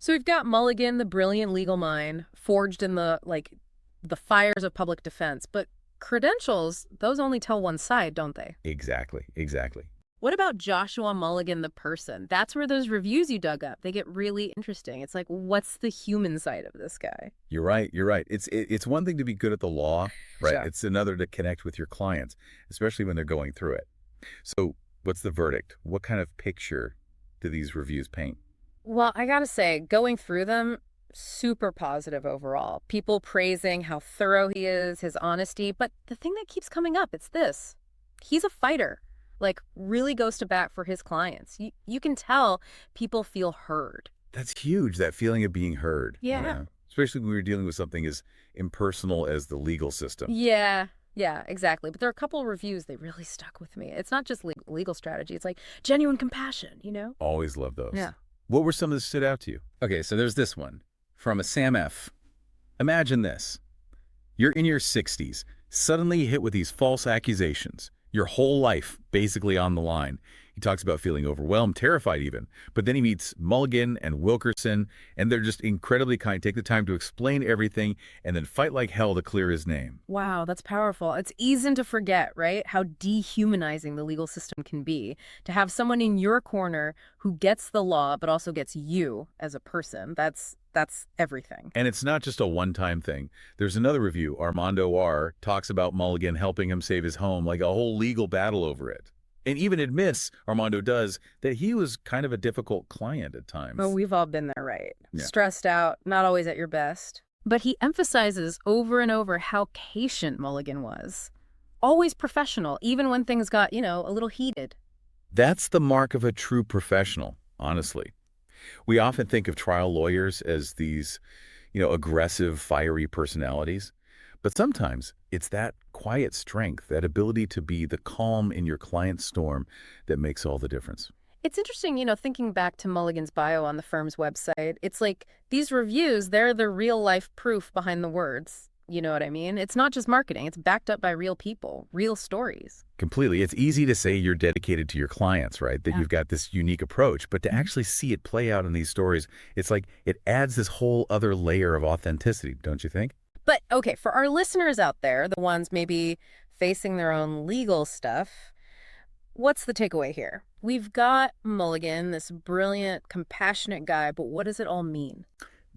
So we've got Mulligan, the brilliant legal mind, forged in the fires of public defense. But credentials, those only tell one side, don't they? Exactly, exactly. What about Joshua Mulligan, the person? That's where those reviews you dug up, they get really interesting. It's like, what's the human side of this guy? You're right, you're right. It's one thing to be good at the law, right? Sure. It's another to connect with your clients, especially when they're going through it. So what's the verdict? What kind of picture do these reviews paint? Well, I gotta say, going through them, super positive overall. People praising how thorough he is, his honesty. But the thing that keeps coming up, it's this. He's a fighter, like really goes to bat for his clients. You can tell people feel heard. That's huge, that feeling of being heard, Yeah. especially when we're dealing with something as impersonal as the legal system. Yeah. Yeah, exactly. But there are a couple of reviews that really stuck with me. It's not just legal strategy. It's like genuine compassion? Always love those. Yeah. What were some that stood out to you? Okay, so there's this one from a Sam F. Imagine this. You're in your 60s, suddenly hit with these false accusations. Your whole life basically on the line. He talks about feeling overwhelmed, terrified even. But then he meets Mulligan and Wilkerson, and they're just incredibly kind, take the time to explain everything, and then fight like hell to clear his name. Wow, that's powerful. It's easy to forget, right? How dehumanizing the legal system can be. To have someone in your corner who gets the law but also gets you as a person. That's everything. And it's not just a one-time thing. There's another review, Armando R. talks about Mulligan helping him save his home, like a whole legal battle over it. And even admits, Armando does, that he was kind of a difficult client at times. Well, we've all been there, right? Yeah. Stressed out, not always at your best. But he emphasizes over and over how patient Mulligan was. Always professional, even when things got, a little heated. That's the mark of a true professional, honestly. We often think of trial lawyers as these, aggressive, fiery personalities. But sometimes it's that quiet strength, that ability to be the calm in your client's storm that makes all the difference. It's interesting, thinking back to Mulligan's bio on the firm's website. It's like these reviews, they're the real life proof behind the words. You know what I mean? It's not just marketing. It's backed up by real people, real stories. Completely. It's easy to say you're dedicated to your clients, right? That Yeah. you've got this unique approach. But to actually see it play out in these stories, it's like it adds this whole other layer of authenticity, don't you think? But okay, for our listeners out there, the ones maybe facing their own legal stuff, what's the takeaway here? We've got Mulligan, this brilliant, compassionate guy, but what does it all mean?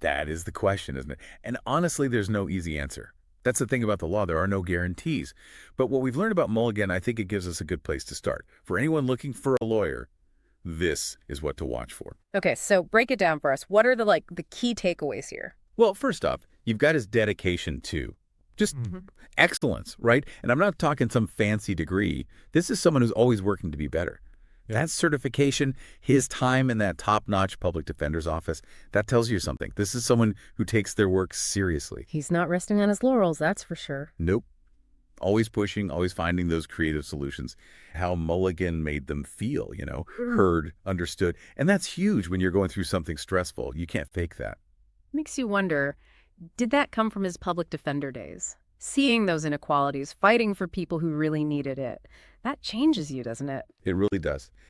That is the question, isn't it? And honestly, there's no easy answer. That's the thing about the law. There are no guarantees. But what we've learned about Mulligan, I think it gives us a good place to start. For anyone looking for a lawyer, this is what to watch for. Okay, so break it down for us. What are the key takeaways here? Well, first off, you've got his dedication to just excellence, right? And I'm not talking some fancy degree. This is someone who's always working to be better. Yeah. That certification, his time in that top-notch public defender's office, that tells you something. This is someone who takes their work seriously. He's not resting on his laurels, that's for sure. Nope. Always pushing, always finding those creative solutions. How Mulligan made them feel, heard, understood. And that's huge when you're going through something stressful. You can't fake that. Makes you wonder, did that come from his public defender days? Seeing those inequalities, fighting for people who really needed it. That changes you, doesn't it? It really does.